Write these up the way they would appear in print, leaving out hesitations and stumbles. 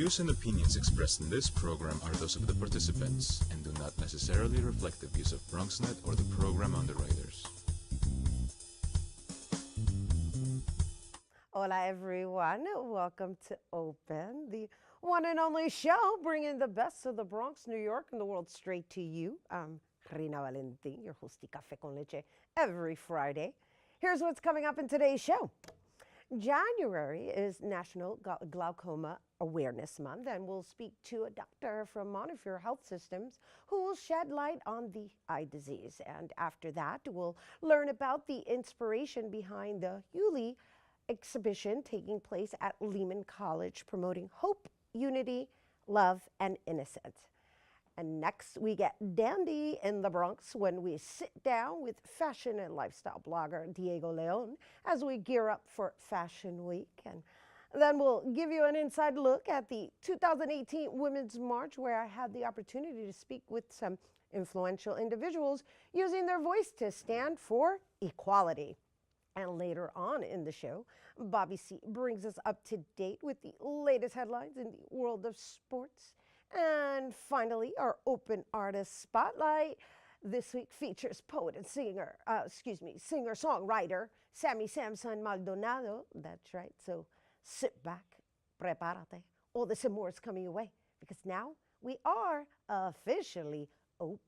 views and opinions expressed in this program are those of the participants and do not necessarily reflect the views of BronxNet or the program underwriters. Hola everyone, welcome to Open, the one and only show bringing the best of the Bronx, New York, and the world straight to you. I'm Rhina Valentin, your hosty Café con Leche every Friday. Here's what's coming up in today's show. January is National Glaucoma Awareness Month, and we'll speak to a doctor from Montefiore Health Systems who will shed light on the eye disease. And after that, we'll learn about the inspiration behind the HULI exhibition taking place at Lehman College, promoting hope, unity, love, and innocence. And next, we get dandy in the Bronx when we sit down with fashion and lifestyle blogger Diego León as we gear up for Fashion Week. And then we'll give you an inside look at the 2018 Women's March, where I had the opportunity to speak with some influential individuals using their voice to stand for equality. And later on in the show, Bobby C. brings us up to date with the latest headlines in the world of sports. And finally, our Open Artist Spotlight this week features poet and singer-songwriter Sammy Samson Maldonado. That's right, so sit back, prepárate. All this and more is coming your way because now we are officially open.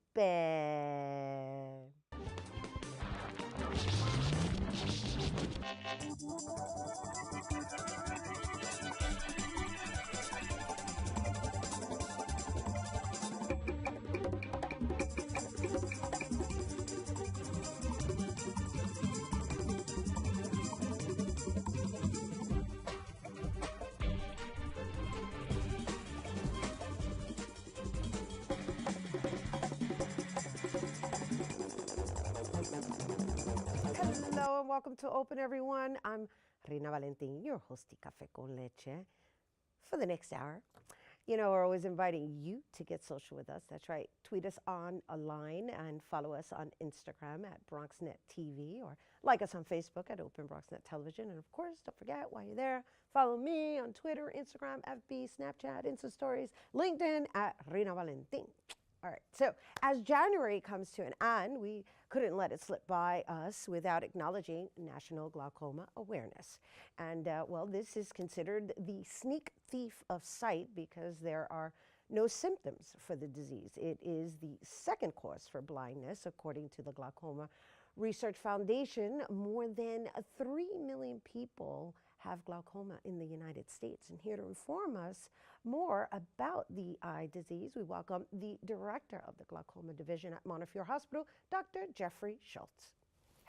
Hello and welcome to Open, everyone. I'm Rhina Valentin, your hosty Café con Leche. For the next hour, you know, we're always inviting you to get social with us. That's right. Tweet us online and follow us on Instagram at BronxNet TV or like us on Facebook at Open BronxNet Television. And of course, don't forget, while you're there, follow me on Twitter, Instagram, FB, Snapchat, Insta Stories, LinkedIn at Rhina Valentin. All right, so as January comes to an end, we couldn't let it slip by us without acknowledging National Glaucoma Awareness. And well, this is considered the sneak thief of sight because there are no symptoms for the disease. It is the second cause for blindness, according to the Glaucoma Research Foundation. More than 3 million people have glaucoma in the United States. And here to inform us more about the eye disease, we welcome the director of the Glaucoma Division at Montefiore Hospital, Dr. Jeffrey Schultz.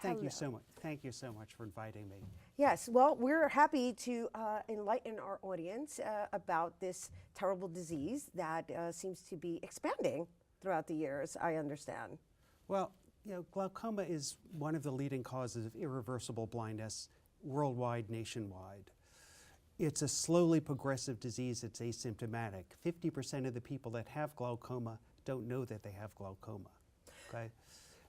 Thank you so much. Thank you so much for inviting me. Yes, well, we're happy to enlighten our audience about this terrible disease that seems to be expanding throughout the years, I understand. Well, you know, glaucoma is one of the leading causes of irreversible blindness worldwide, nationwide. It's a slowly progressive disease. It's asymptomatic. 50% of the people that have glaucoma don't know that they have glaucoma, okay?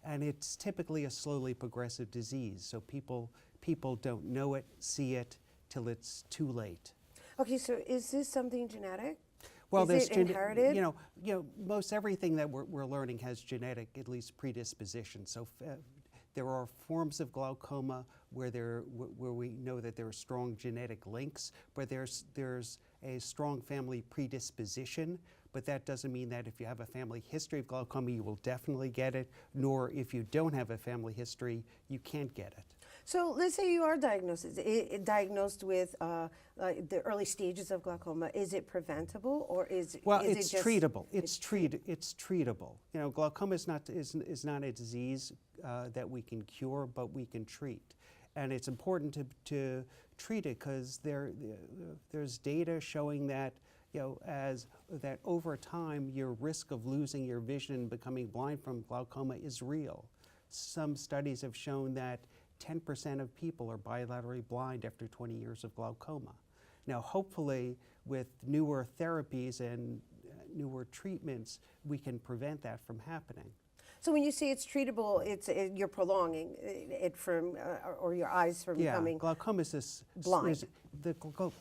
And it's typically a slowly progressive disease, so people don't know it, see it, till it's too late. Okay, so is this something genetic? Well, is it inherited? You know, most everything that we're learning has genetic, at least predisposition. So there are forms of glaucoma where we know that there are strong genetic links, but there's a strong family predisposition. But that doesn't mean that if you have a family history of glaucoma, you will definitely get it, nor if you don't have a family history, you can't get it. So let's say you are diagnosed with the early stages of glaucoma. Is it preventable, or is well, is it's it just treatable. It's treatable. You know, glaucoma is not a disease that we can cure, but we can treat. And it's important to treat it because there's data showing that, you know, that over time your risk of losing your vision and becoming blind from glaucoma is real. Some studies have shown that 10% of people are bilaterally blind after 20 years of glaucoma. Now, hopefully, with newer therapies and newer treatments, we can prevent that from happening. So when you say it's treatable, you're prolonging it from, or your eyes from becoming glaucoma is blind.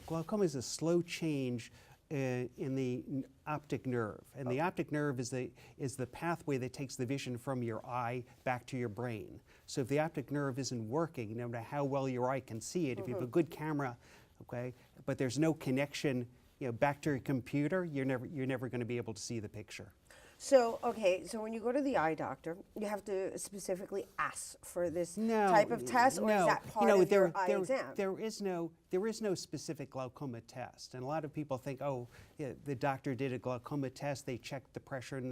Glaucoma is a slow change in the optic nerve, and the optic nerve is the pathway that takes the vision from your eye back to your brain. So if the optic nerve isn't working, no matter how well your eye can see it, if you have a good camera, okay, but there's no connection, back to your computer, you're never going to be able to see the picture. So, okay, so when you go to the eye doctor, you have to specifically ask for this type of test, or is that part of your eye exam? There is no specific glaucoma test, and a lot of people think, oh, yeah, the doctor did a glaucoma test, they checked the pressure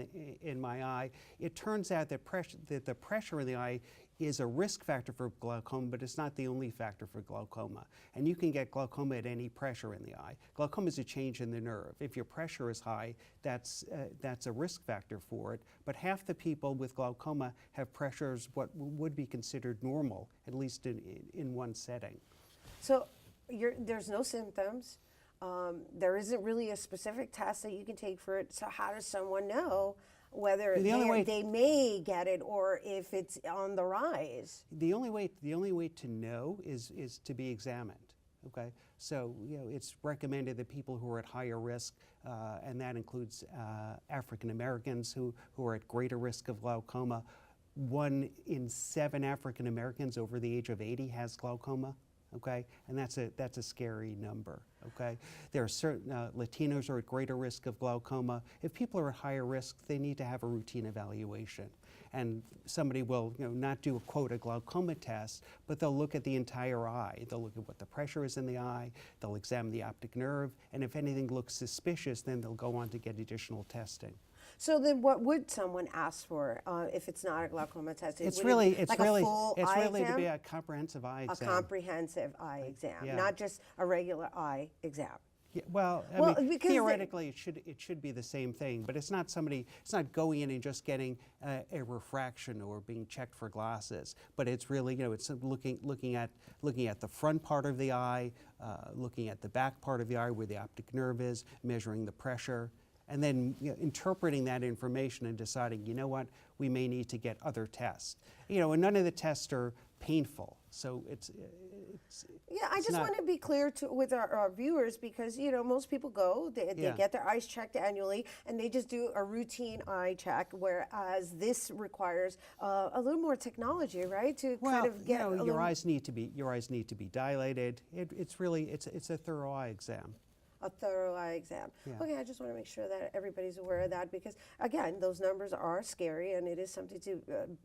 in my eye. It turns out that the pressure in the eye is a risk factor for glaucoma, but it's not the only factor for glaucoma. And you can get glaucoma at any pressure in the eye. Glaucoma is a change in the nerve. If your pressure is high, that's a risk factor for it. But half the people with glaucoma have pressures what would be considered normal, at least in one setting. So there's no symptoms. There isn't really a specific test that you can take for it. So how does someone know whether they may get it or if it's on the rise? The only way to know is to be examined. Okay, so it's recommended that people who are at higher risk, and that includes African Americans who are at greater risk of glaucoma. 1 in 7 African Americans over the age of 80 has glaucoma. Okay, and that's a scary number. Okay, there are certain Latinos are at greater risk of glaucoma. If people are at higher risk, they need to have a routine evaluation, and somebody will not do a glaucoma test, but they'll look at the entire eye. They'll look at what the pressure is in the eye. They'll examine the optic nerve, and if anything looks suspicious, then they'll go on to get additional testing. So then, what would someone ask for if it's not a glaucoma test? It's really to be a comprehensive eye exam. A comprehensive eye exam, not just a regular eye exam. Yeah, well, I mean, theoretically, it should be the same thing, but it's not going in and just getting a refraction or being checked for glasses. But it's really, it's looking at the front part of the eye, looking at the back part of the eye where the optic nerve is, measuring the pressure, and then interpreting that information and deciding, what, we may need to get other tests. And none of the tests are painful, so it's yeah, I just want to be clear with our viewers, because most people go, they get their eyes checked annually, and they just do a routine eye check, whereas this requires a little more technology, right? To kind of get your eyes need to be dilated. It's a thorough eye exam. A thorough eye exam. Yeah. Okay, I just want to make sure that everybody's aware of that, because again, those numbers are scary, and it is something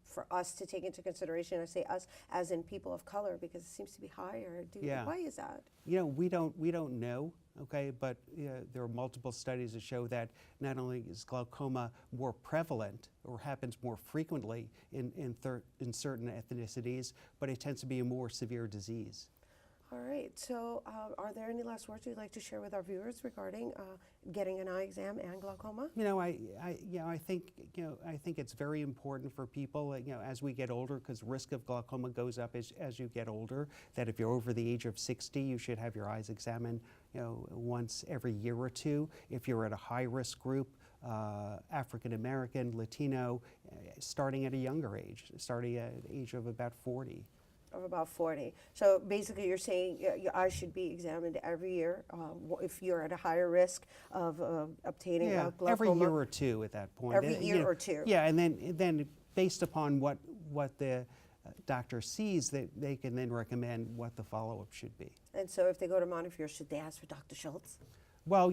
for us to take into consideration. I say us as in people of color, because it seems to be higher. Why is that? We don't know. Okay, but there are multiple studies that show that not only is glaucoma more prevalent or happens more frequently in certain ethnicities, but it tends to be a more severe disease. All right. So, are there any last words you'd like to share with our viewers regarding getting an eye exam and glaucoma? I think it's very important for people, as we get older, because risk of glaucoma goes up as you get older. That if you're over the age of 60, you should have your eyes examined, once every year or two. If you're at a high risk group, African American, Latino, starting at a younger age, starting at the age of about 40. Of about 40. So basically you're saying your eyes should be examined every year if you're at a higher risk of obtaining glaucoma? Every year or two at that point. Every year or two. Yeah, and then based upon what the doctor sees, they can then recommend what the follow-up should be. And so if they go to Montefiore, should they ask for Dr. Schultz? Well,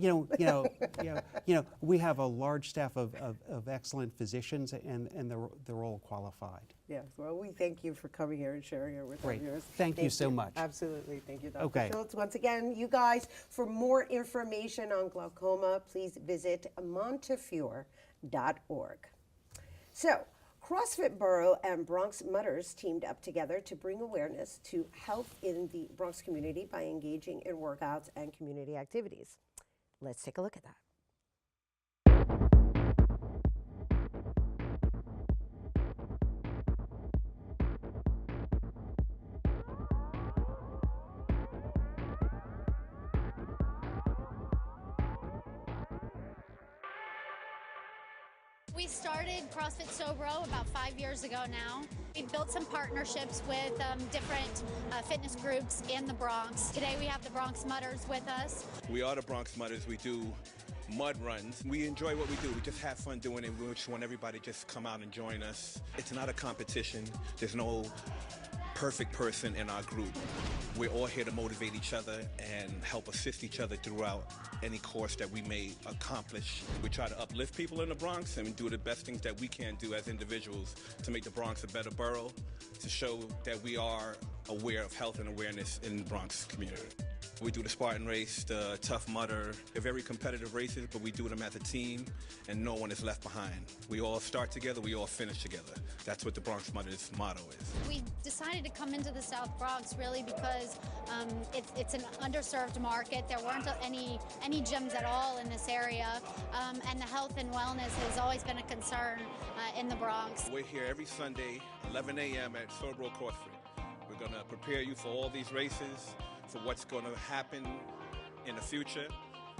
we have a large staff of excellent physicians, and they're all qualified. Yes. Well, we thank you for coming here and sharing it with our viewers. Thank you so much. Absolutely. Thank you, Dr. Schultz. Once again, you guys, for more information on glaucoma, please visit montefiore.org. So, CrossFit Borough and Bronx Mutters teamed up together to bring awareness to health in the Bronx community by engaging in workouts and community activities. Let's take a look at that. We started CrossFit Sobro about 5 years ago now. We built some partnerships with different fitness groups in the Bronx. Today we have the Bronx Mudders with us. We are the Bronx Mudders. We do mud runs. We enjoy what we do. We just have fun doing it. We just want everybody to just come out and join us. It's not a competition. There's no perfect person in our group. We're all here to motivate each other and help assist each other throughout any course that we may accomplish. We try to uplift people in the Bronx and do the best things that we can do as individuals to make the Bronx a better borough, to show that we are aware of health and awareness in the Bronx community. We do the Spartan race, the Tough Mudder. They're very competitive races, but we do them as a team, and no one is left behind. We all start together, we all finish together. That's what the Bronx Mudders motto is. We decided to come into the South Bronx really because it's an underserved market. There weren't any gyms at all in this area, and the health and wellness has always been a concern in the Bronx. We're here every Sunday, 11 a.m. at Sobro CrossFit. We're going to prepare you for all these races, for what's going to happen in the future,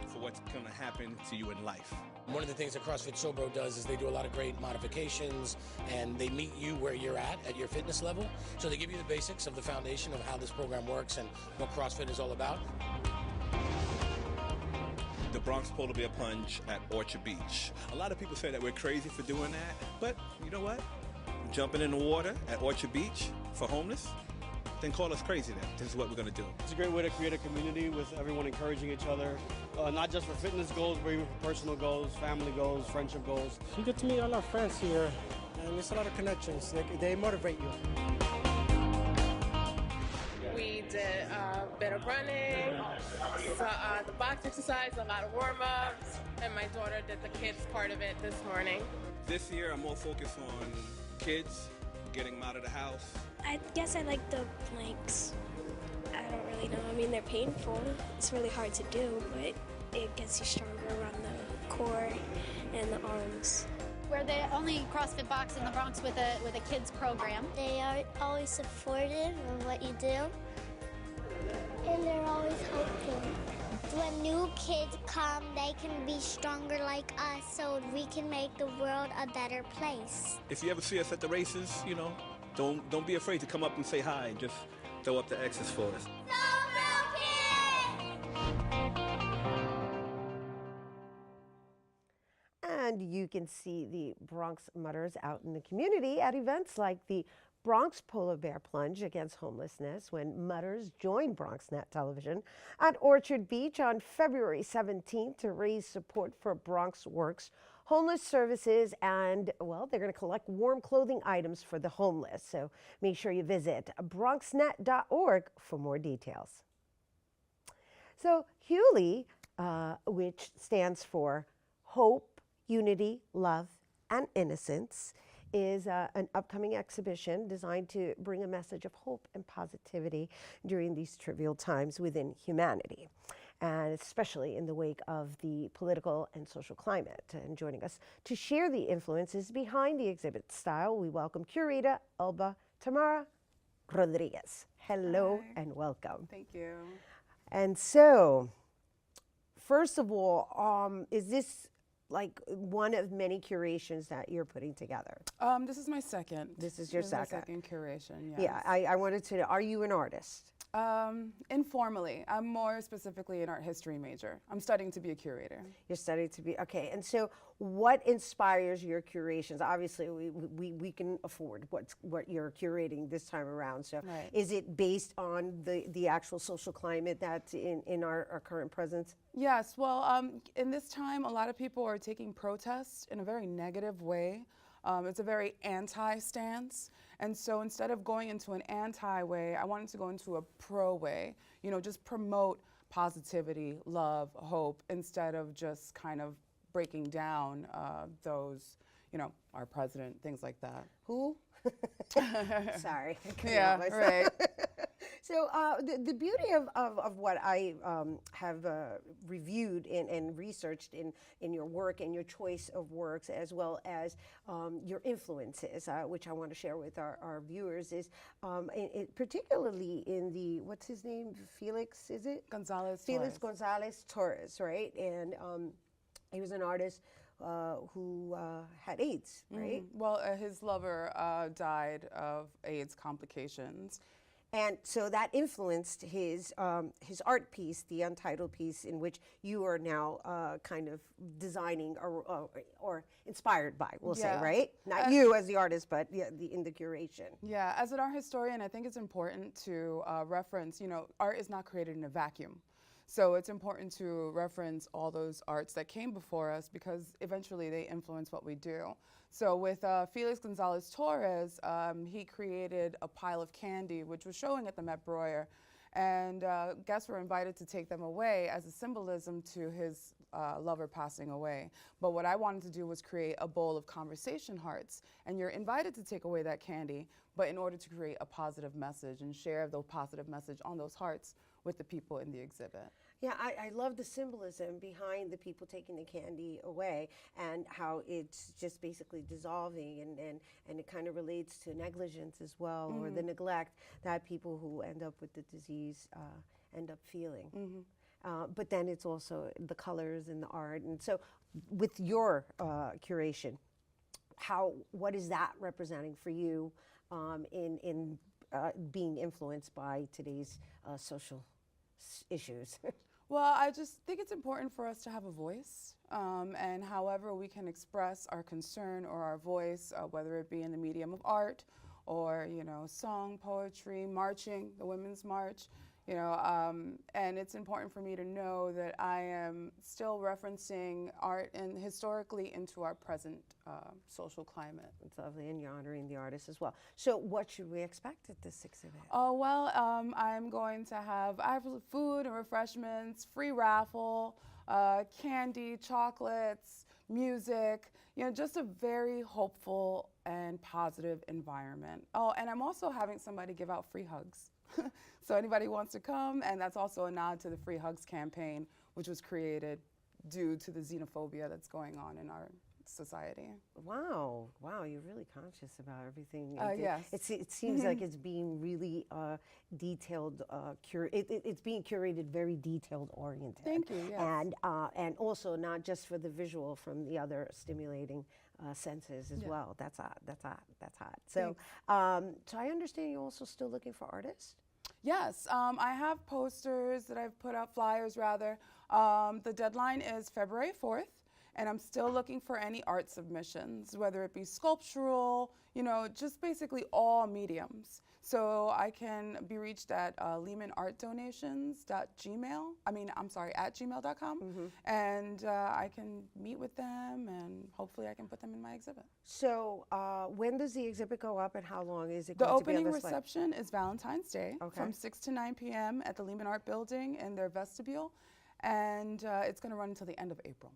for what's going to happen to you in life. One of the things that CrossFit Sobro does is they do a lot of great modifications, and they meet you where you're at your fitness level. So they give you the basics of the foundation of how this program works and what CrossFit is all about. The Bronx Polar Bear Plunge at Orchard Beach. A lot of people say that we're crazy for doing that, but you know what? Jumping in the water at Orchard Beach for homeless, then call us crazy then. This is what we're going to do. It's a great way to create a community with everyone encouraging each other, not just for fitness goals, but even for personal goals, family goals, friendship goals. You get to meet all our friends here, and there's a lot of connections. They motivate you. We did a bit of running, the box exercise, a lot of warm-ups, and my daughter did the kids part of it this morning. This year I'm more focused on kids, getting them out of the house. I guess I like the planks. I don't really know. I mean, they're painful. It's really hard to do, but it gets you stronger around the core and the arms. We're the only CrossFit box in the Bronx with a kids program. They are always supportive of what you do, and they're always helpful. When new kids come, they can be stronger like us, so we can make the world a better place. If you ever see us at the races, you know, don't be afraid to come up and say hi and just throw up the X's for us. And you can see the Bronx Mudders out in the community at events like the Bronx Polar Bear Plunge against homelessness, when Mudders join BronxNet Television at Orchard Beach on February 17th to raise support for Bronx Works homeless services, and, well, they're going to collect warm clothing items for the homeless. So make sure you visit BronxNet.org for more details. So HULI, which stands for Hope, Unity, Love, and Innocence, is an upcoming exhibition designed to bring a message of hope and positivity during these trivial times within humanity, and especially in the wake of the political and social climate. And joining us to share the influences behind the exhibit style, we welcome curator Elba Tamara Rodriguez. Hello. Hi. And welcome. Thank you. And so, first of all, is this like one of many curations that you're putting together? This is my second. This is your second. My second curation, yes. Yeah, I wanted to know, are you an artist? Informally. I'm more specifically an art history major. I'm studying to be a curator. You're studying to be, okay. And so what inspires your curations? Obviously, we can afford what you're curating this time around. So right. Is it based on the actual social climate that's in our current presence? Yes, well, in this time, a lot of people are taking protests in a very negative way. It's a very anti-stance. And so instead of going into an anti-way, I wanted to go into a pro-way. You know, just promote positivity, love, hope, instead of just kind of breaking down those, you know, our president, things like that. Who? Sorry. Yeah, right. So the beauty of what I have reviewed and researched in your work and your choice of works, as well as your influences, which I want to share with our viewers, is particularly in the, what's his name, Felix, is it? Gonzalez Felix Gonzalez Torres, right? And he was an artist who had AIDS, right? Well, his lover died of AIDS complications. And so that influenced his art piece, the Untitled piece, in which you are now kind of designing or inspired by, we'll say, right? Not you as the artist, but in the curation. Yeah, as an art historian, I think it's important to reference, art is not created in a vacuum. So it's important to reference all those arts that came before us because eventually they influence what we do. So with Felix Gonzalez Torres, he created a pile of candy, which was showing at the Met Breuer. And guests were invited to take them away as a symbolism to his lover passing away. But what I wanted to do was create a bowl of conversation hearts. And you're invited to take away that candy, but in order to create a positive message and share the positive message on those hearts with the people in the exhibit. Yeah, I love the symbolism behind the people taking the candy away and how it's just basically dissolving and it kind of relates to negligence as well, or the neglect that people who end up with the disease end up feeling. But then it's also the colors and the art. And so with your curation, what is that representing for you in being influenced by today's social issues? Well, I just think it's important for us to have a voice, and however we can express our concern or our voice, whether it be in the medium of art or, song, poetry, marching, the Women's March, and it's important for me to know that I am still referencing art and historically into our present social climate. It's lovely, and you're honoring the artists as well. So what should we expect at this exhibit? Oh, well, I'm going to have food and refreshments, free raffle, candy, chocolates, music, just a very hopeful and positive environment. Oh, and I'm also having somebody give out free hugs. So anybody wants to come, and that's also a nod to the Free Hugs campaign, which was created due to the xenophobia that's going on in our society. Wow, you're really conscious about everything. Yes. It seems like it's being really detailed, it's being curated very detailed oriented. Thank you, yes. And also not just for the visual, from the other stimulating senses as well. That's hot. So, so I understand you're also still looking for artists? Yes, I have posters that I've put up, flyers rather. The deadline is February 4th. And I'm still looking for any art submissions, whether it be sculptural, just basically all mediums. So I can be reached at gmail.com, and I can meet with them, and hopefully I can put them in my exhibit. So when does the exhibit go up, and how long is it going to to be on display? The opening reception is Valentine's Day from 6 to 9 p.m. at the Lehman Art Building in their vestibule, and it's going to run until the end of April.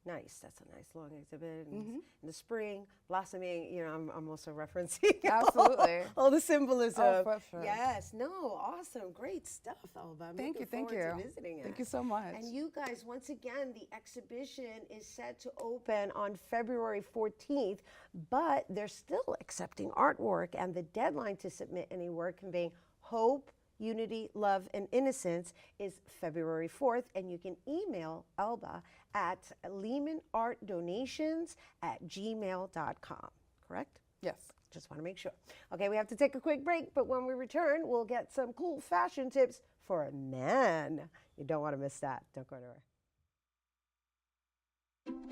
Nice. That's a nice long exhibit. And in the spring, blossoming. I'm also referencing absolutely all the symbolism. Oh, for sure. Yes. No. Awesome. Great stuff, Elba. Thank you. To visiting Thank you so much. And you guys, once again, the exhibition is set to open on February 14th, but they're still accepting artwork, and the deadline to submit any work conveying hope, unity, love, and innocence is February 4th, and you can email Elba at lehmanartdonations@gmail.com, correct? Yes. Just want to make sure. Okay, we have to take a quick break, but when we return, we'll get some cool fashion tips for a man. You don't want to miss that. Don't go anywhere.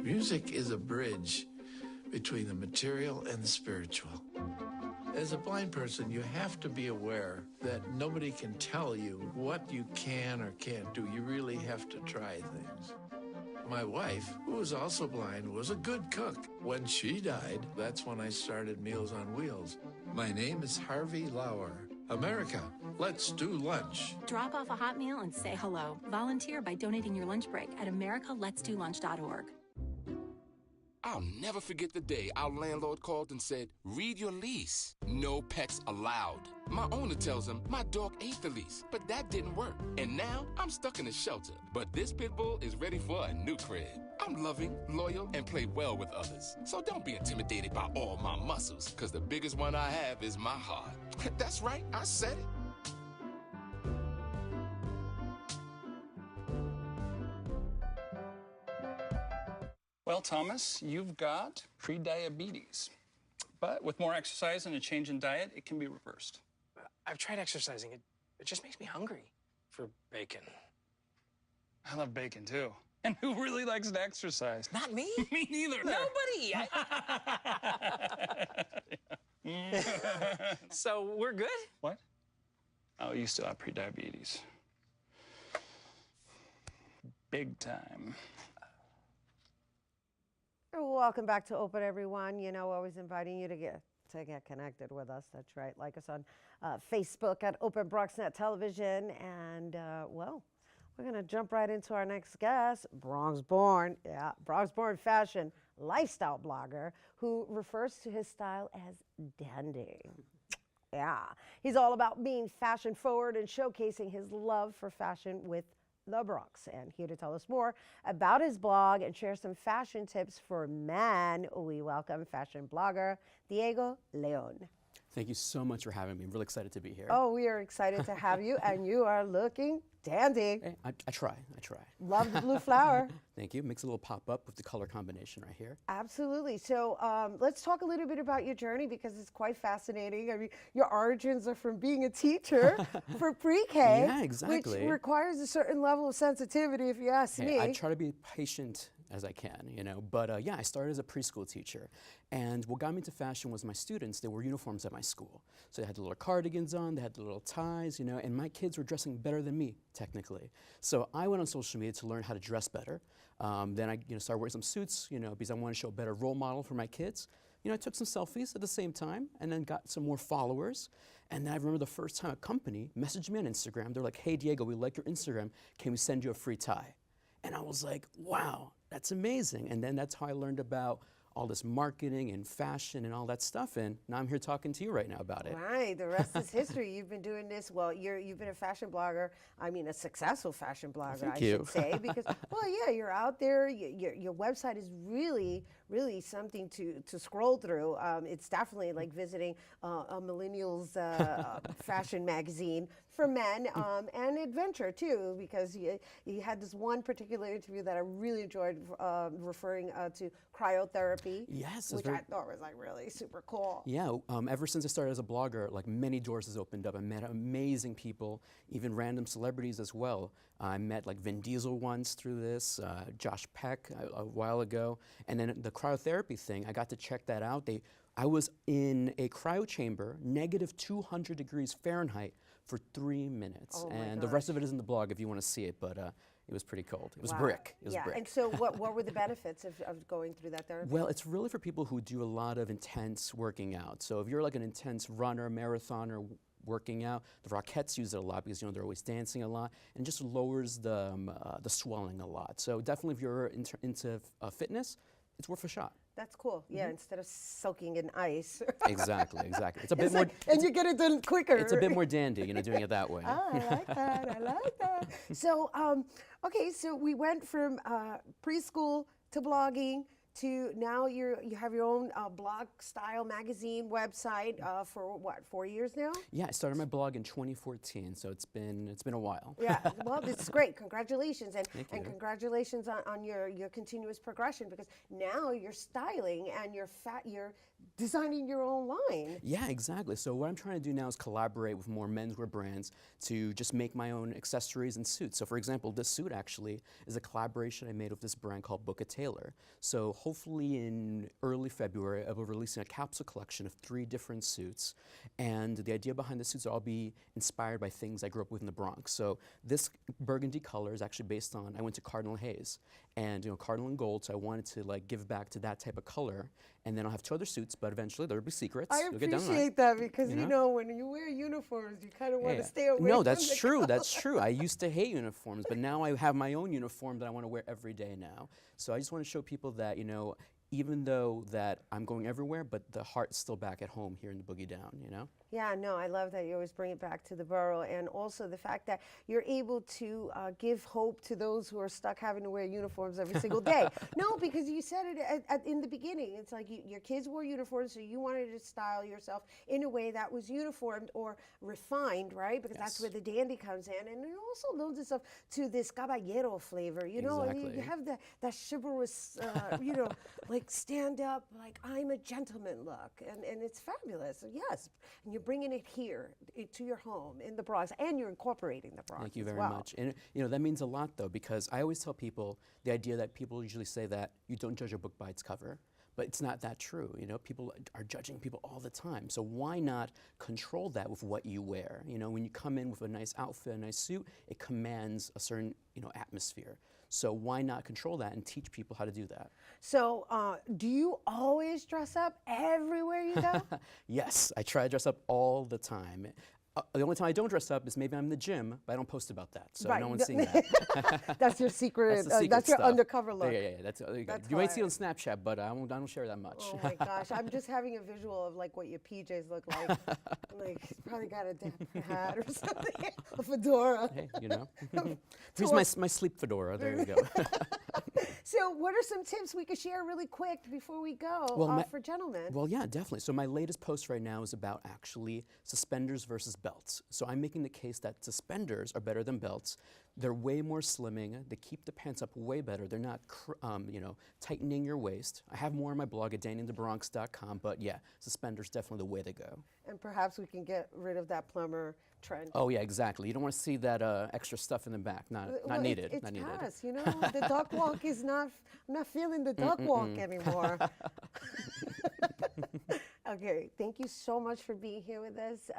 Music is a bridge between the material and the spiritual. As a blind person, you have to be aware that nobody can tell you what you can or can't do. You really have to try things. My wife, who was also blind, was a good cook. When she died, that's when I started Meals on Wheels. My name is Harvey Lauer. America, let's do lunch. Drop off a hot meal and say hello. Volunteer by donating your lunch break at americaletsdolunch.org. I'll never forget the day our landlord called and said, read your lease. No pets allowed. My owner tells him my dog ate the lease, but that didn't work. And now I'm stuck in a shelter. But this pit bull is ready for a new crib. I'm loving, loyal, and play well with others. So don't be intimidated by all my muscles, because the biggest one I have is my heart. That's right, I said it. Well, Thomas, you've got pre-diabetes. But with more exercise and a change in diet, it can be reversed. I've tried exercising. It just makes me hungry for bacon. I love bacon, too. And who really likes to exercise? Not me. Me neither. Nobody. So we're good? What? Oh, you still have pre-diabetes. Big time. Welcome back to Open, everyone. You know, always inviting you to get connected with us. That's right. Like us on Facebook at Open BronxNet Television. And, well, we're going to jump right into our next guest, Bronx-born fashion lifestyle blogger who refers to his style as dandy. Yeah, he's all about being fashion forward and showcasing his love for fashion with the Bronx. And here to tell us more about his blog and share some fashion tips for men, we welcome fashion blogger Diego León. Thank you so much for having me. I'm really excited to be here. Oh, we are excited to have you, and you are looking dandy. Hey, I try. Love the blue flower. Thank you. Makes a little pop up with the color combination right here. Absolutely. So let's talk a little bit about your journey because it's quite fascinating. I mean, your origins are from being a teacher for pre-K, Yeah, exactly. which requires a certain level of sensitivity, if you ask me. I try to be patient as I can, you know. But yeah, I started as a preschool teacher. And what got me into fashion was my students. They wore uniforms at my school. So they had the little cardigans on, they had the little ties, you know, and my kids were dressing better than me, technically. So I went on social media to learn how to dress better. Then I started wearing some suits, you know, because I wanted to show a better role model for my kids. You know, I took some selfies at the same time and then got some more followers. And then I remember the first time a company messaged me on Instagram. They're like, hey, Diego, we like your Instagram. Can we send you a free tie? And I was like, wow, that's amazing. And then that's how I learned about all this marketing and fashion and all that stuff. And now I'm here talking to you right now about it. Right, the rest is history. You've been doing this, well, you've been a fashion blogger, I mean a successful fashion blogger, Thank I you. should say, because, well, yeah, you're out there, your website is really something to scroll through. It's definitely like visiting a millennial's fashion magazine for men and adventure too, because you had this one particular interview that I really enjoyed referring to cryotherapy. Yes. Which I thought was like really super cool. Yeah, ever since I started as a blogger, like many doors has opened up. I met amazing people, even random celebrities as well. I met like Vin Diesel once through this, Josh Peck a while ago. And then the cryotherapy thing, I got to check that out. I was in a cryo chamber, negative 200 degrees Fahrenheit for 3 minutes. Oh and the rest of it is in the blog if you want to see it, but it was pretty cold. It was brick. It was brick. And so what were the benefits of going through that therapy? Well, it's really for people who do a lot of intense working out. So if you're like an intense runner, marathoner, working out, the Rockettes use it a lot because, you know, they're always dancing a lot, and it just lowers the swelling a lot. So definitely if you're into fitness, it's worth a shot. That's cool. Yeah, instead of soaking in ice. Exactly. It's a bit more. And you get it done quicker. It's a bit more dandy, you know, doing it that way. Oh, I like that. So, okay, so we went from preschool to blogging to now you have your own blog style magazine website for what, 4 years now? Yeah, I started my blog in 2014, so it's been a while. Yeah, well, this is great. Congratulations, and Thank you. on your continuous progression, because now you're styling and you're designing your own line. Yeah, exactly. So what I'm trying to do now is collaborate with more menswear brands to just make my own accessories and suits. So for example, this suit actually is a collaboration I made with this brand called Book a Tailor. So hopefully in early February, I will be releasing a capsule collection of 3 different suits. And the idea behind the suits will all be inspired by things I grew up with in the Bronx. So this burgundy color is actually based on, I went to Cardinal Hayes. And, you know, Cardinal and gold, so I wanted to like give back to that type of color. And then I'll have 2 other suits, but eventually there'll be secrets. I appreciate that, because you know when you wear uniforms, you kind of want to stay away No, from that's the true. color. That's true. I used to hate uniforms, but now I have my own uniform that I want to wear every day now. So I just want to show people that, you know, even though that I'm going everywhere, but the heart's still back at home here in the Boogie Down, you know? Yeah, no, I love that you always bring it back to the borough, and also the fact that you're able to give hope to those who are stuck having to wear uniforms every single day. No, because you said it in the beginning. It's like your kids wore uniforms, so you wanted to style yourself in a way that was uniformed or refined, right? Because that's where the dandy comes in, and it also lends itself to this caballero flavor. You know, Exactly. you have that chivalrous, you know, like stand up, like I'm a gentleman look, and it's fabulous. Yes, and you're bringing it here to your home in the Bronx, and you're incorporating the Bronx. Thank you as very well. much. And you know, that means a lot though, because I always tell people the idea that people usually say that you don't judge a book by its cover, but it's not that true. You know, people are judging people all the time. So why not control that with what you wear? You know, when you come in with a nice outfit, a nice suit, it commands a certain, you know, atmosphere. So why not control that and teach people how to do that? So do you always dress up everywhere you go? Yes, I try to dress up all the time. The only time I don't dress up is maybe I'm in the gym, but I don't post about that, so no one's seeing that. That's your secret. That's, the secret that's your stuff. undercover look. Yeah. That's you might see it on Snapchat, but I don't share that much. Oh my gosh, I'm just having a visual of like what your PJs look like. Like he's probably got a dapper hat or something, a fedora. Hey, you know. Here's my sleep fedora. There you go. So what are some tips we could share really quick before we go for gentlemen? Well, yeah, definitely. So my latest post right now is about actually suspenders versus belts. So I'm making the case that suspenders are better than belts. They're way more slimming. They keep the pants up way better. They're not, you know, tightening your waist. I have more on my blog at dannyinthebronx.com, but yeah, suspenders definitely the way to go. And perhaps we can get rid of that plumber trend. Oh yeah, exactly. You don't want to see that extra stuff in the back. Not needed. It's not needed. past, you know. The duck walk is not. I'm not feeling the duck walk anymore. Okay, thank you so much for being here with us,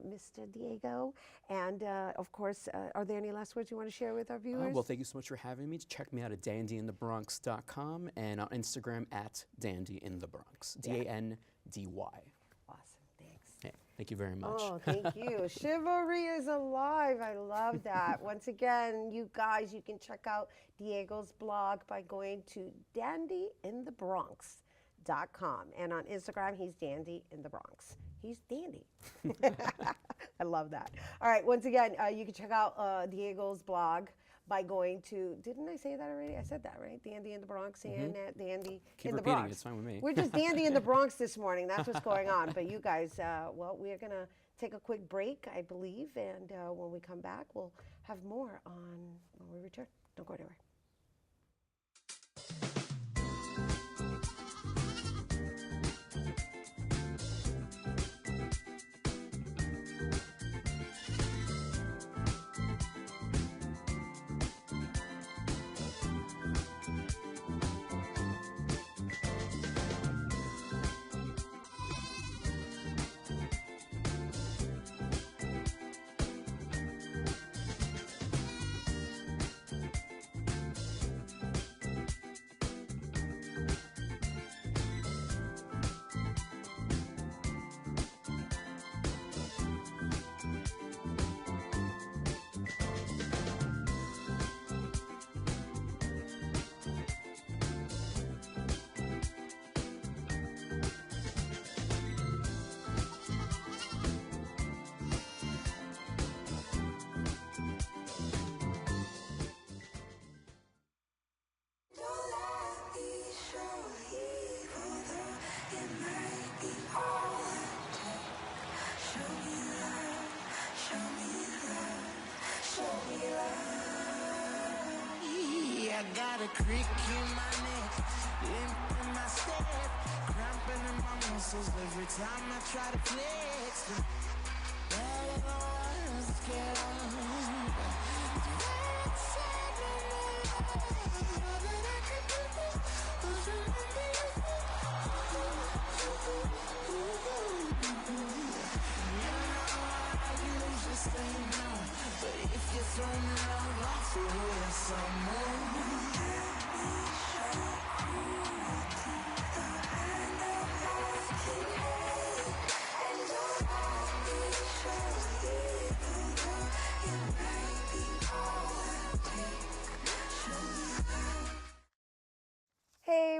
Mr. Diego. And of course, are there any last words you want to share with our viewers? Well, thank you so much for having me. Check me out at dandyinthebronx.com and on Instagram at dandyinthebronx. DANDY. Awesome, thanks. Hey, thank you very much. Oh, thank you. Chivalry is alive. I love that. Once again, you guys, you can check out Diego's blog by going to dandyinthebronx.com. And on Instagram, he's Dandy in the Bronx. He's dandy. I love that. All right, once again, you can check out Diego's blog by going to, didn't I say that already? I said that, right? Dandy in the Bronx and Dandy Keep in the repeating Bronx. it, it's fine with me. We're just Dandy in the Bronx this morning. That's what's going on. But you guys, well, we're going to take a quick break, I believe. And when we come back, we'll have more on when we return. Don't go anywhere. I got a creak in my neck, limp in my step, cramping in my muscles every time I try to flex. All of the ones get but if you throw me love, I'll throw you some more. Hey,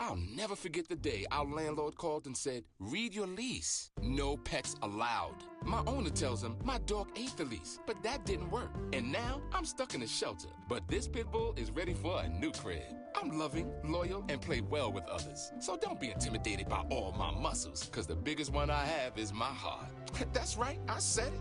I'll never forget the day our landlord called and said, read your lease. No pets allowed. My owner tells him my dog ate the lease, but that didn't work. And now I'm stuck in a shelter. But this pit bull is ready for a new crib. I'm loving, loyal, and play well with others. So don't be intimidated by all my muscles, because the biggest one I have is my heart. That's right, I said it.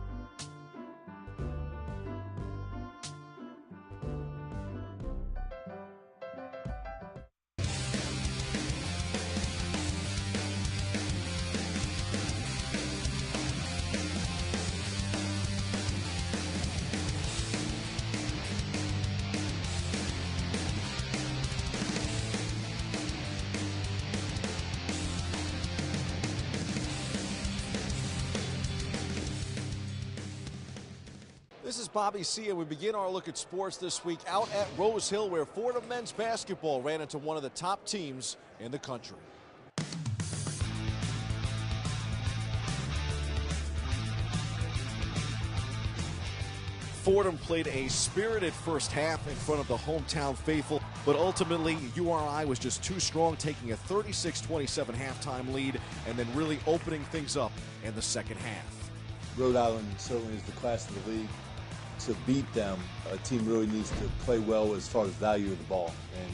This is Bobby C, and we begin our look at sports this week out at Rose Hill, where Fordham men's basketball ran into one of the top teams in the country. Fordham played a spirited first half in front of the hometown faithful, but ultimately URI was just too strong, taking a 36-27 halftime lead and then really opening things up in the second half. Rhode Island certainly is the class of the league. To beat them, a team really needs to play well as far as value of the ball,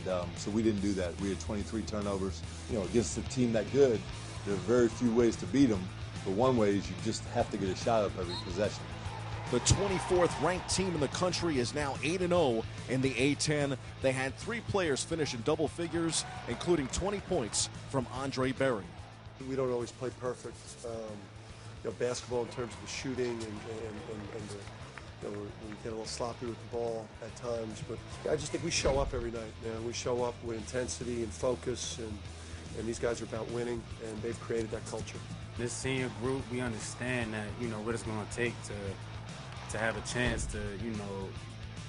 and so we didn't do that. We had 23 turnovers. You know, against a team that good, there are very few ways to beat them, but one way is you just have to get a shot up every possession. The 24th ranked team in the country is now 8-0 in the A-10. They had 3 players finish in double figures, including 20 points from Andre Berry. We don't always play perfect. You know, basketball in terms of the shooting and the, you know, we get a little sloppy with the ball at times, but I just think we show up every night. You know, we show up with intensity and focus, and these guys are about winning, and they've created that culture. This senior group, we understand that, you know, what it's going to take to have a chance to, you know,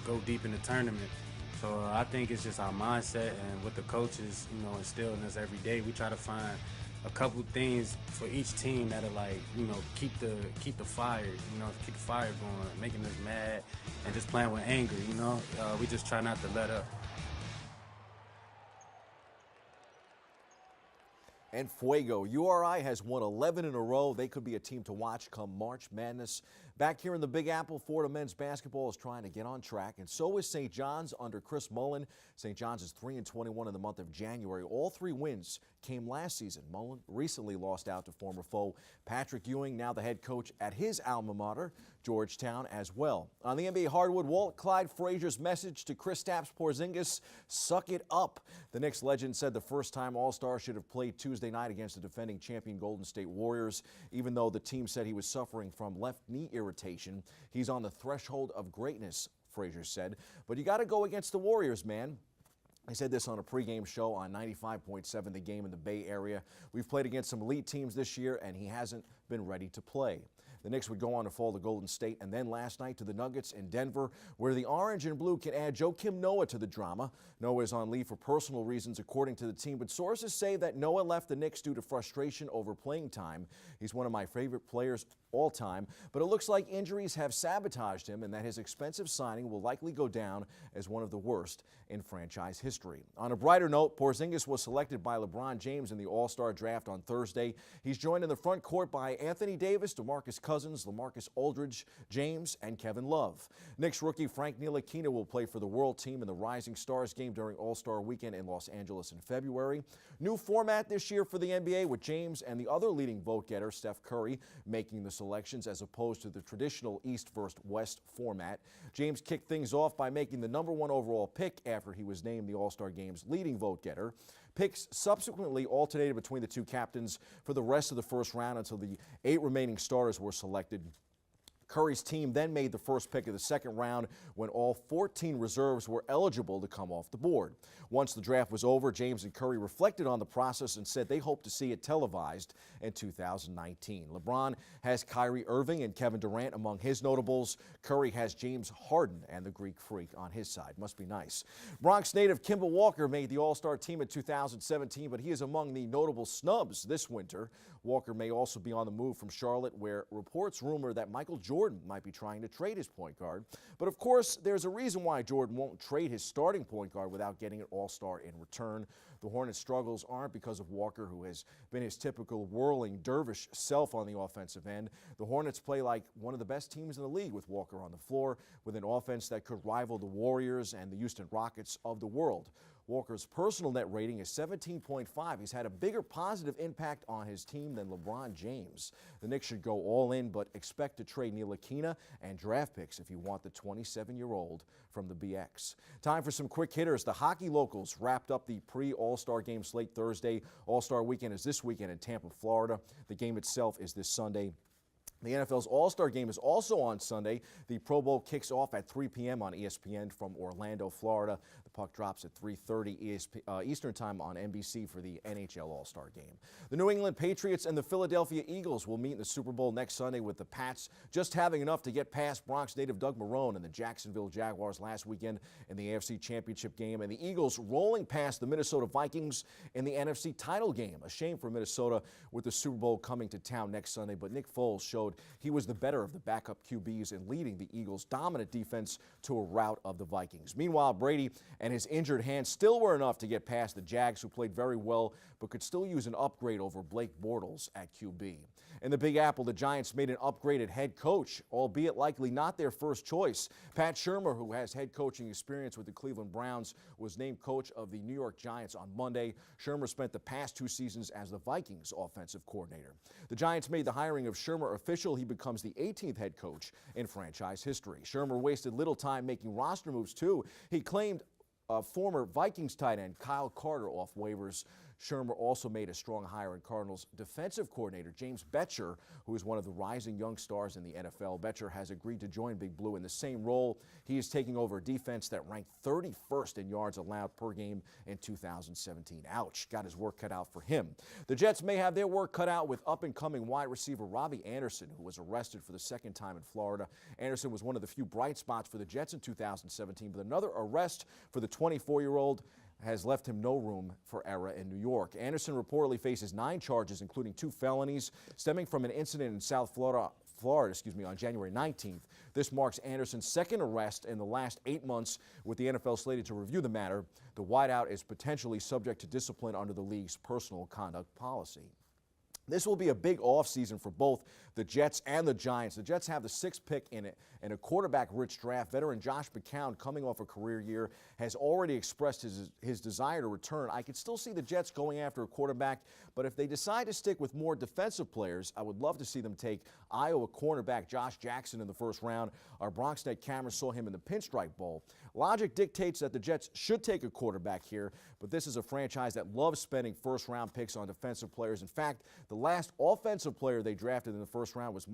go deep in the tournament. So I think it's just our mindset and what the coaches, you know, instill in us every day. We try to find a couple things for each team that'll, like, you know, keep the fire, you know, keep the fire going, making us mad and just playing with anger, you know. We just try not to let up. And Fuego, URI has won 11 in a row. They could be a team to watch come March Madness. Back here in the Big Apple, Fordham men's basketball is trying to get on track, and so is St. John's under Chris Mullen. St. John's is 3-21 in the month of January. All 3 wins came last season. Mullen recently lost out to former foe Patrick Ewing, now the head coach at his alma mater, Georgetown, as well. On the NBA hardwood, Walt Clyde Frazier's message to Kristaps Porzingis: suck it up. The Knicks legend said the first-time All-Star should have played Tuesday night against the defending champion Golden State Warriors. Even though the team said he was suffering from left knee irritation, he's on the threshold of greatness, Frazier said. But you got to go against the Warriors, man. I said this on a pregame show on 95.7 The Game in the Bay Area. We've played against some elite teams this year, and he hasn't been ready to play. The Knicks would go on to fall to Golden State, and then last night to the Nuggets in Denver, where the orange and blue can add Joakim Noah to the drama. Noah is on leave for personal reasons, according to the team, but sources say that Noah left the Knicks due to frustration over playing time. He's one of my favorite players all time, but it looks like injuries have sabotaged him and that his expensive signing will likely go down as one of the worst in franchise history. On a brighter note, Porzingis was selected by LeBron James in the All-Star draft on Thursday. He's joined in the front court by Anthony Davis, DeMarcus Cousins, LaMarcus Aldridge, James, and Kevin Love. Knicks rookie Frank Ntilikina will play for the World Team in the Rising Stars game during All-Star Weekend in Los Angeles in February. New format this year for the NBA, with James and the other leading vote getter, Steph Curry, making the selections as opposed to the traditional East versus West format. James kicked things off by making the #1 overall pick after he was named the All-Star Game's leading vote getter. Picks subsequently alternated between the two captains for the rest of the first round until the 8 remaining starters were selected. Curry's team then made the first pick of the second round when all 14 reserves were eligible to come off the board. Once the draft was over, James and Curry reflected on the process and said they hope to see it televised in 2019. LeBron has Kyrie Irving and Kevin Durant among his notables. Curry has James Harden and the Greek Freak on his side. Must be nice. Bronx native Kemba Walker made the All-Star team in 2017, but he is among the notable snubs this winter. Walker may also be on the move from Charlotte, where reports rumor that Michael Jordan Jordan might be trying to trade his point guard. But of course, there's a reason why Jordan won't trade his starting point guard without getting an all-star in return. The Hornets' struggles aren't because of Walker, who has been his typical whirling dervish self on the offensive end. The Hornets play like one of the best teams in the league with Walker on the floor, with an offense that could rival the Warriors and the Houston Rockets of the world. Walker's personal net rating is 17.5. He's had a bigger positive impact on his team than LeBron James. The Knicks should go all in, but expect to trade Ntilikina and draft picks if you want the 27-year-old from the BX. Time for some quick hitters. The hockey locals wrapped up the pre-All-Star game slate Thursday. All-Star weekend is this weekend in Tampa, Florida. The game itself is this Sunday. The NFL's All-Star Game is also on Sunday. The Pro Bowl kicks off at 3 p.m. on ESPN from Orlando, Florida. The puck drops at 3:30 Eastern Time on NBC for the NHL All-Star Game. The New England Patriots and the Philadelphia Eagles will meet in the Super Bowl next Sunday, with the Pats just having enough to get past Bronx native Doug Marrone and the Jacksonville Jaguars last weekend in the AFC Championship game, and the Eagles rolling past the Minnesota Vikings in the NFC title game. A shame for Minnesota with the Super Bowl coming to town next Sunday, but Nick Foles showed he was the better of the backup QBs in leading the Eagles' dominant defense to a rout of the Vikings. Meanwhile, Brady and his injured hand still were enough to get past the Jags, who played very well but could still use an upgrade over Blake Bortles at QB. In the Big Apple, the Giants made an upgraded head coach, albeit likely not their first choice. Pat Shurmur, who has head coaching experience with the Cleveland Browns, was named coach of the New York Giants on Monday. Shurmur spent the past 2 seasons as the Vikings offensive coordinator. The Giants made the hiring of Shurmur official. He becomes the 18th head coach in franchise history. Shurmur wasted little time making roster moves, too. He claimed former Vikings tight end Kyle Carter off waivers. Shurmur also made a strong hire in Cardinals defensive coordinator James Bettcher, who is one of the rising young stars in the NFL. Bettcher has agreed to join Big Blue in the same role. He is taking over a defense that ranked 31st in yards allowed per game in 2017. Ouch, got his work cut out for him. The Jets may have their work cut out with up-and-coming wide receiver Robbie Anderson, who was arrested for the second time in Florida. Anderson was one of the few bright spots for the Jets in 2017, but another arrest for the 24-year-old has left him no room for error in New York. Anderson reportedly faces 9 charges, including 2 felonies, stemming from an incident in South Florida, on January 19th. This marks Anderson's second arrest in the last 8 months, with the NFL slated to review the matter. The wideout is potentially subject to discipline under the league's personal conduct policy. This will be a big offseason for both the Jets and the Giants. The Jets have the 6th pick in a quarterback-rich draft. Veteran Josh McCown, coming off a career year, has already expressed his desire to return. I could still see the Jets going after a quarterback, but if they decide to stick with more defensive players, I would love to see them take Iowa cornerback Josh Jackson in the 1st round. Our BronxNet cameras saw him in the Pinstripe Bowl. Logic dictates that the Jets should take a quarterback here, but this is a franchise that loves spending 1st-round picks on defensive players. In fact, the last offensive player they drafted in the 1st round was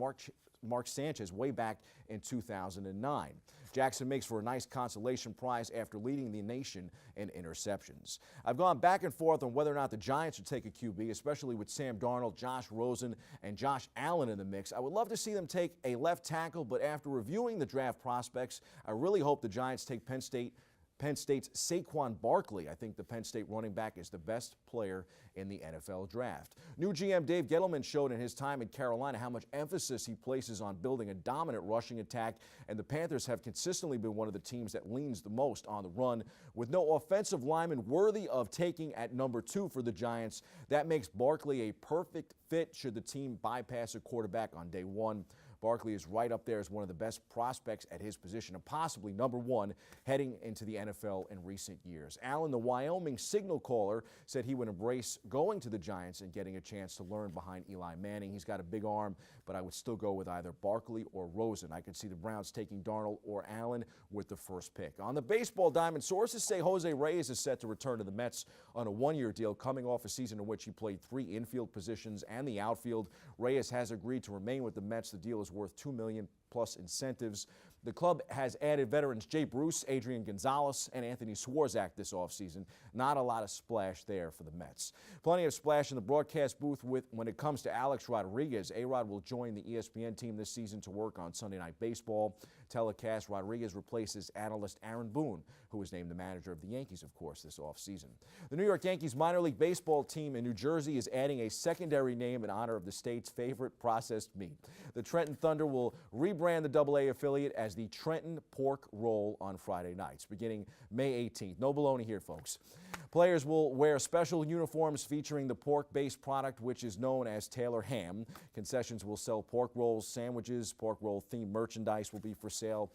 Mark Sanchez way back in 2009. Jackson makes for a nice consolation prize after leading the nation in interceptions. I've gone back and forth on whether or not the Giants should take a QB, especially with Sam Darnold, Josh Rosen, and Josh Allen in the mix. I would love to see them take a left tackle, but after reviewing the draft prospects, I really hope the Giants take Penn State's Saquon Barkley. I think the Penn State running back is the best player in the NFL draft. New GM Dave Gettleman showed in his time in Carolina how much emphasis he places on building a dominant rushing attack, and the Panthers have consistently been one of the teams that leans the most on the run. With no offensive lineman worthy of taking at number 2 for the Giants, that makes Barkley a perfect fit should the team bypass a quarterback on day 1. Barkley is right up there as one of the best prospects at his position, and possibly number 1 heading into the NFL in recent years. Allen, the Wyoming signal caller, said he would embrace going to the Giants and getting a chance to learn behind Eli Manning. He's got a big arm, but I would still go with either Barkley or Rosen. I could see the Browns taking Darnold or Allen with the 1st pick. On the baseball diamond, sources say Jose Reyes is set to return to the Mets on a 1-year deal, coming off a season in which he played 3 infield positions and the outfield. Reyes has agreed to remain with the Mets. The deal is worth $2 million plus incentives. The club has added veterans Jay Bruce, Adrian Gonzalez, and Anthony Swarzak this offseason. Not a lot of splash there for the Mets. Plenty of splash in the broadcast booth when it comes to Alex Rodriguez. A-Rod will join the ESPN team this season to work on Sunday Night Baseball. telecast. Rodriguez replaces analyst Aaron Boone, who was named the manager of the Yankees, of course, this offseason. The New York Yankees minor league baseball team in New Jersey is adding a secondary name in honor of the state's favorite processed meat. The Trenton Thunder will rebrand the AA affiliate as the Trenton Pork Roll on Friday nights, beginning May 18th. No baloney here, folks. Players will wear special uniforms featuring the pork-based product, which is known as Taylor ham. Concessions will sell pork rolls, sandwiches, pork roll-themed merchandise will be for sale.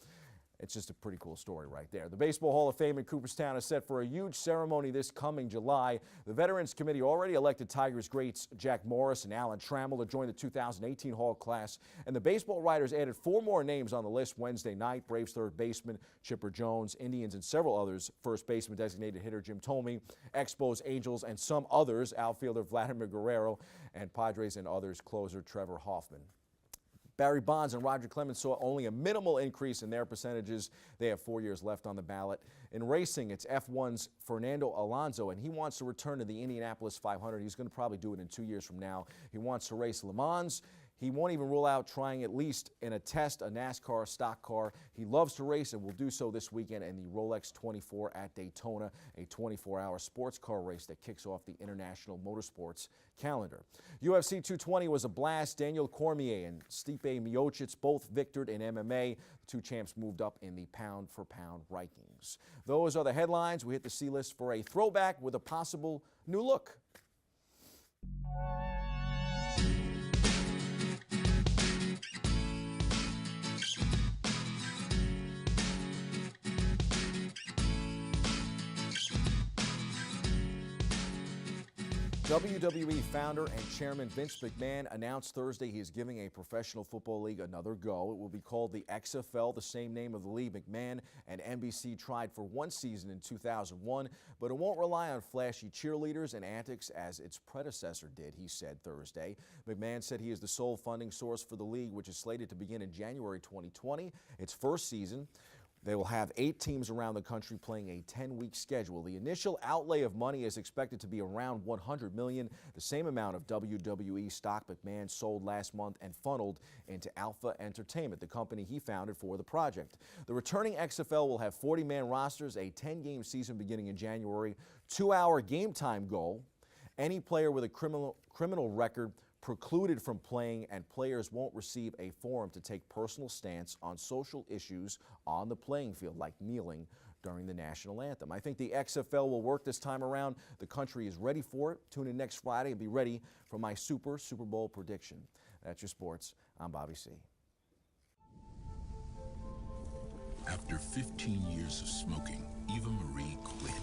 It's just a pretty cool story right there. The Baseball Hall of Fame in Cooperstown is set for a huge ceremony this coming July. The Veterans Committee already elected Tigers greats Jack Morris and Alan Trammell to join the 2018 Hall class. And the baseball writers added 4 more names on the list Wednesday night. Braves third baseman Chipper Jones, Indians and several others, first baseman designated hitter Jim Thome, Expos, Angels, and some others, outfielder Vladimir Guerrero, and Padres and others, closer Trevor Hoffman. Barry Bonds and Roger Clemens saw only a minimal increase in their percentages. They have 4 years left on the ballot. In racing, it's F1's Fernando Alonso, and he wants to return to the Indianapolis 500. He's going to probably do it in 2 years from now. He wants to race Le Mans. He won't even rule out trying at least in a test a NASCAR stock car. He loves to race and will do so this weekend in the Rolex 24 at Daytona, a 24-hour sports car race that kicks off the international motorsports calendar. UFC 220 was a blast. Daniel Cormier and Stipe Miocic both victored in MMA. The two champs moved up in the pound-for-pound rankings. Those are the headlines. We hit the C-list for a throwback with a possible new look. WWE founder and chairman Vince McMahon announced Thursday he is giving a professional football league another go. It will be called the XFL, the same name of the league McMahon and NBC tried for one season in 2001, but it won't rely on flashy cheerleaders and antics as its predecessor did, he said Thursday. McMahon said he is the sole funding source for the league, which is slated to begin in January 2020, its first season. They will have 8 teams around the country playing a 10-week schedule. The initial outlay of money is expected to be around $100 million, the same amount of WWE stock McMahon sold last month and funneled into Alpha Entertainment, the company he founded for the project. The returning XFL will have 40-man rosters, a 10-game season beginning in January, 2-hour game time goal. Any player with a criminal record precluded from playing, and players won't receive a forum to take personal stance on social issues on the playing field, like kneeling during the national anthem. I think the XFL will work this time around. The country is ready for it. Tune in next Friday and be ready for my Super Bowl prediction. That's your sports. I'm Bobby C. After 15 years of smoking, Eva Marie quit.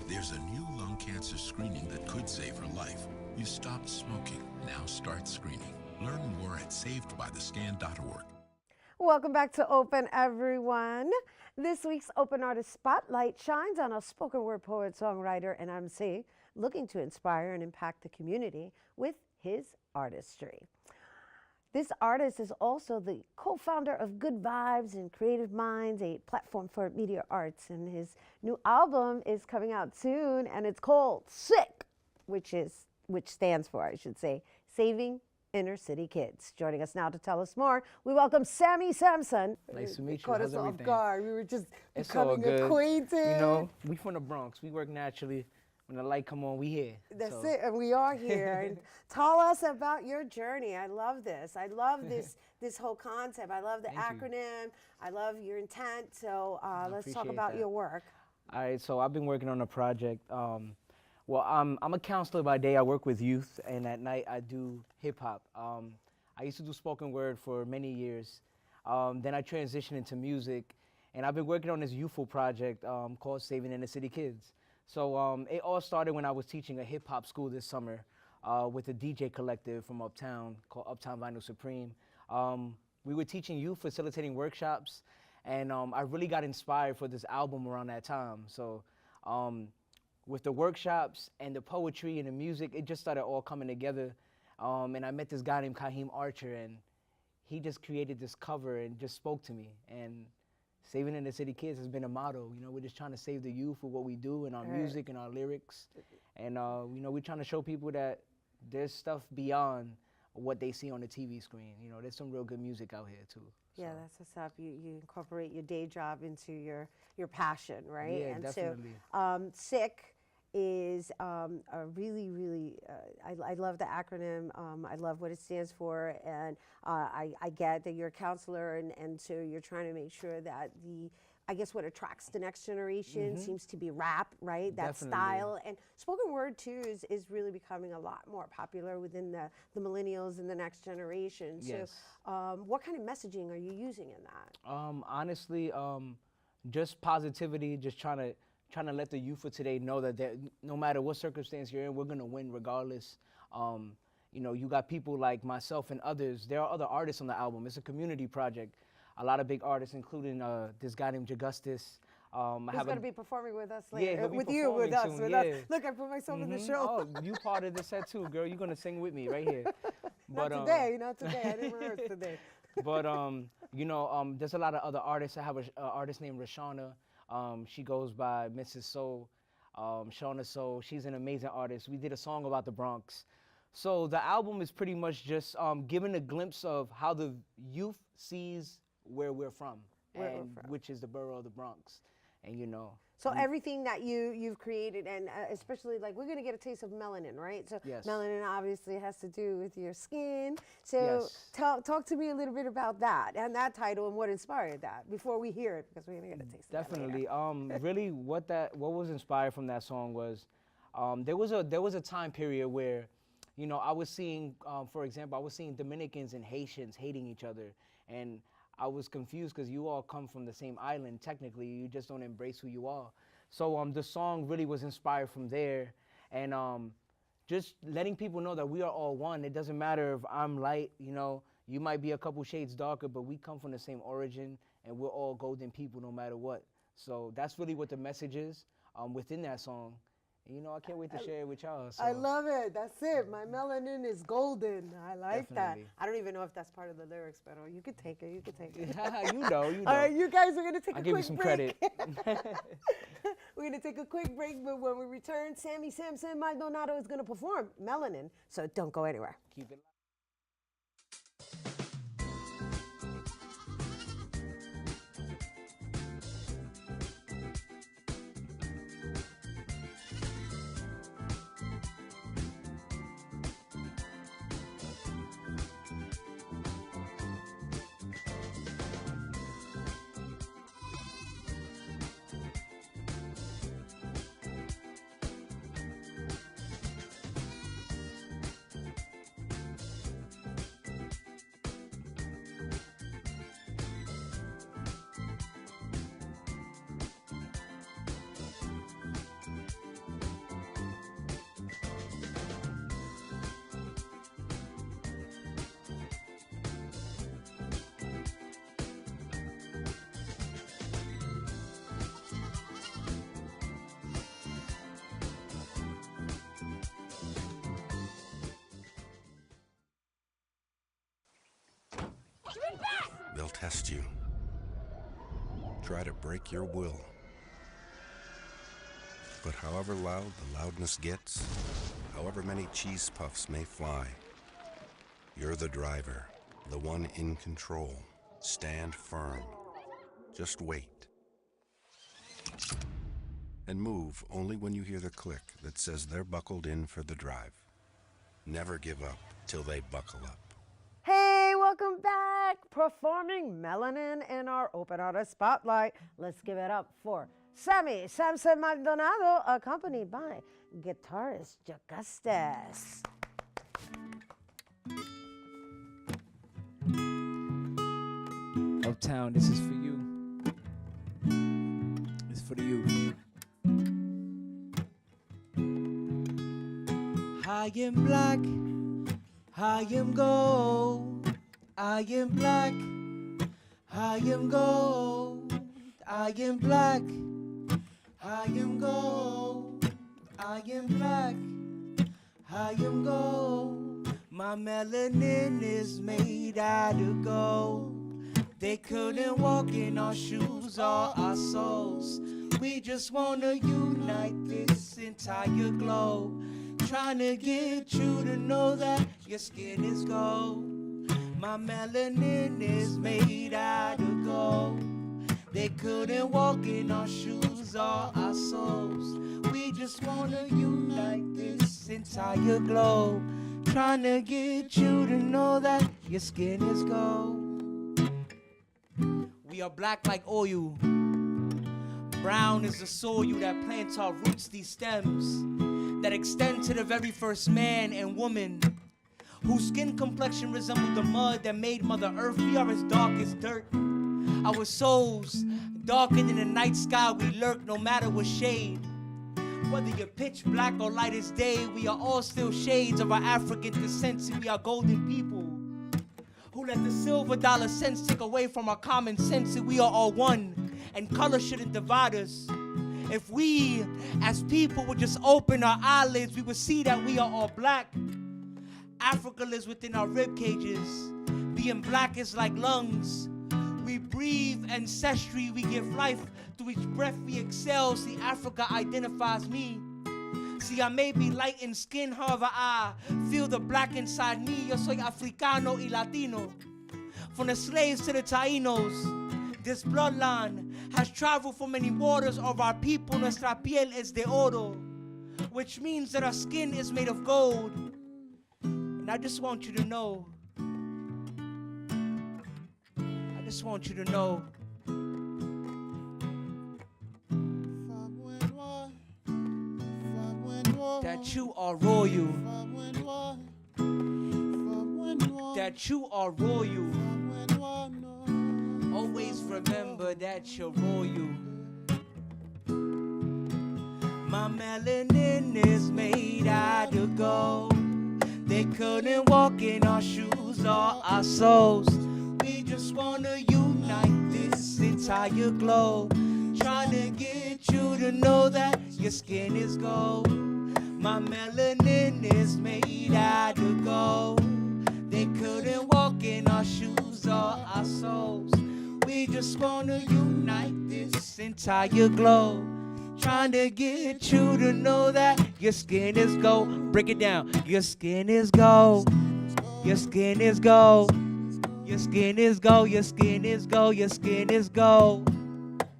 There's a new lung cancer screening that could save her life. You stopped smoking. Now start screening. Learn more at savedbythescan.org. Welcome back to Open, everyone. This week's Open Artist Spotlight shines on a spoken word poet, songwriter, and MC looking to inspire and impact the community with his artistry. This artist is also the co-founder of Good Vibes and Creative Minds, a platform for media arts, and his new album is coming out soon, and it's called Sick, which stands for, I should say, Saving Inner City Kids. Joining us now to tell us more, we welcome Sammy Samson. Nice to meet you. Caught us off guard. We were just becoming good. acquainted. You know, we from the Bronx. We work naturally. When the light come on, we here. That's it, and we are here. And tell us about your journey. I love this. I love this whole concept. I love the acronym. I love your intent. So let's talk about your work. All right, so I've been working on a project. Well, I'm a counselor by day. I work with youth, and at night I do hip hop. I used to do spoken word for many years. Then I transitioned into music, and I've been working on this youthful project called Saving Inner City Kids. So it all started when I was teaching a hip hop school this summer with a DJ collective from Uptown called Uptown Vinyl Supreme. We were teaching youth, facilitating workshops, and I really got inspired for this album around that time. So with the workshops and the poetry and the music, it just started all coming together. And I met this guy named Kaheem Archer, and he just created this cover and just spoke to me. And Saving Inner City Kids has been a motto. You know, we're just trying to save the youth with what we do in our music and our lyrics. And, you know, we're trying to show people that there's stuff beyond what they see on the TV screen. You know, there's some real good music out here too. Yeah, that's what's up. You incorporate your day job into your passion, right? Yeah, and definitely. so SICK is a really, I love the acronym. I love what it stands for. And I get that you're a counselor, and so you're trying to make sure that I guess what attracts the next generation seems to be rap, right? That Definitely. style. And spoken word, too, is really becoming a lot more popular within the millennials and the next generation. Yes. So what kind of messaging are you using in that? Honestly, just positivity, just trying to let the youth of today know that no matter what circumstance you're in, we're going to win regardless. You know, you got people like myself and others. There are other artists on the album. It's a community project. A lot of big artists, including this guy named Jagustis. Who's going to be performing with us later? Yeah, he'll be with you, with us, soon, with yeah. us. Look, I put myself in the show. Oh, you part of the set too, girl. You're going to sing with me right here. Not today. I didn't rehearse today. But, you know, there's a lot of other artists. I have an artist named Rashana. She goes by Mrs. Soul, Shauna Soul. She's an amazing artist. We did a song about the Bronx. So the album is pretty much just giving a glimpse of how the youth sees where we're from, which is the borough of the Bronx. And, you know. So everything that you've created, and especially like we're gonna get a taste of melanin, right? So yes. Melanin obviously has to do with your skin. So yes. talk to me a little bit about that and that title and what inspired that before we hear it, because we're gonna get a taste. Definitely. Of that really, what was inspired from that song was there was a time period where, you know, I was seeing, for example, I was seeing Dominicans and Haitians hating each other, and I was confused because you all come from the same island. Technically, you just don't embrace who you are. So the song really was inspired from there, and just letting people know that we are all one. It doesn't matter if I'm light, you know, you might be a couple shades darker, but we come from the same origin, and we're all golden people no matter what. So that's really what the message is within that song. You know, I can't wait to share it with y'all. So. I love it. That's it. My melanin is golden. I like Definitely. that. I don't even know if that's part of the lyrics, but you could take it. You could take it. you know. All right, you guys are going to take I'll a give quick you some break. credit. We're going to take a quick break, but when we return, Samson Maldonado is going to perform Melanin. So don't go anywhere. Keep it. They'll test you. Try to break your will. But however loud the loudness gets, however many cheese puffs may fly, you're the driver, the one in control. Stand firm. Just wait. And move only when you hear the click that says they're buckled in for the drive. Never give up till they buckle up. Hey, welcome back. Performing Melanin in our Open Artist Spotlight. Let's give it up for Samson Maldonado, accompanied by guitarist Jagustis. Uptown, this is for you. It's for the youth. I am black, I am gold, I am black, I am gold, I am black, I am gold, I am black, I am gold. My melanin is made out of gold. They couldn't walk in our shoes or our souls. We just wanna unite this entire globe. Trying to get you to know that your skin is gold. My melanin is made out of gold. They couldn't walk in our shoes or our souls. We just wanna unite this entire globe. Trying to get you to know that your skin is gold. We are black like oil. Brown is the soil that plants our roots, these stems that extend to the very first man and woman whose skin complexion resembled the mud that made Mother Earth. We are as dark as dirt. Our souls darkened in the night sky. We lurk no matter what shade. Whether you're pitch black or light as day, we are all still shades of our African descent. See, we are golden people who let the silver dollar cents take away from our common sense. See, we are all one, and color shouldn't divide us. If we, as people, would just open our eyelids, we would see that we are all black. Africa lives within our rib cages. Being black is like lungs. We breathe ancestry, we give life through each breath we exhale. See, Africa identifies me. See, I may be light in skin, however I feel the black inside me. Yo soy africano y latino. From the slaves to the Tainos, this bloodline has traveled for many waters of our people. Nuestra piel es de oro, which means that our skin is made of gold. And I just want you to know, I just want you to know, that you are royal, that you are royal. Always remember that you're royal. My melanin is made out of gold. They couldn't walk in our shoes or our souls. We just wanna unite this entire globe. Trying to get you to know that your skin is gold. My melanin is made out of gold. They couldn't walk in our shoes or our souls. We just wanna unite this entire globe. Trying to get you to know that your skin is gold. Break it down. Your skin is gold. Your skin is gold. Your skin is gold. Your skin is gold. Your skin is gold.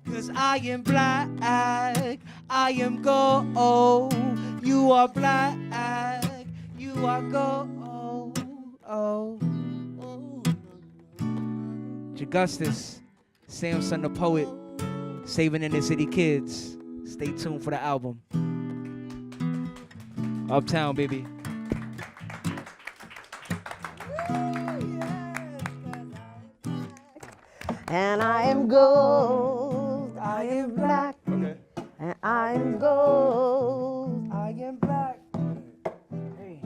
'Cause I am black. I am gold. You are black. You are gold. Jagustus, Samson the poet, Saving Inner City Kids. Stay tuned for the album. Uptown, baby. And I am gold, I am black, and I am gold, I am black. Hey,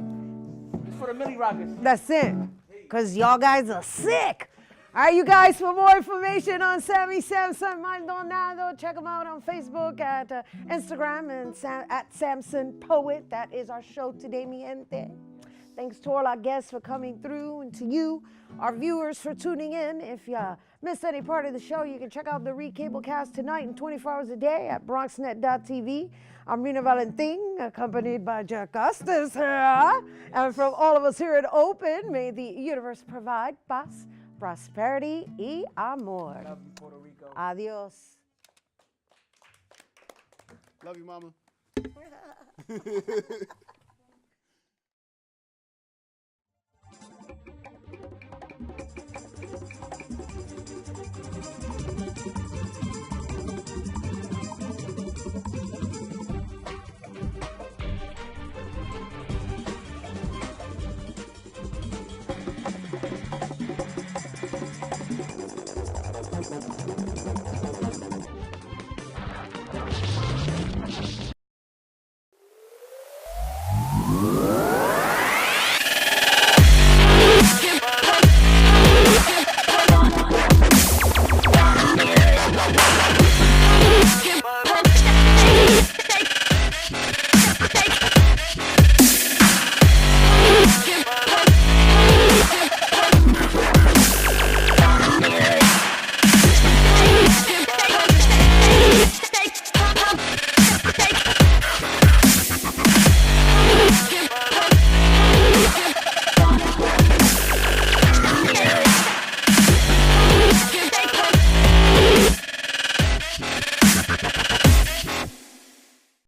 it's for the Millie Rockets. That's it, because y'all guys are sick. All right, you guys, for more information on Sammy, Samson, Maldonado, check them out on Facebook, at Instagram, and at Samson Poet. That is our show today, mi gente. Thanks to all our guests for coming through, and to you, our viewers, for tuning in. If you missed any part of the show, you can check out the recablecast tonight and 24 hours a day at BronxNet.tv. I'm Rhina Valentin, accompanied by Jack Custis here. And from all of us here at Open, may the universe provide paz, prosperity y amor. Love you, Puerto Rico. Adios. Love you, mama.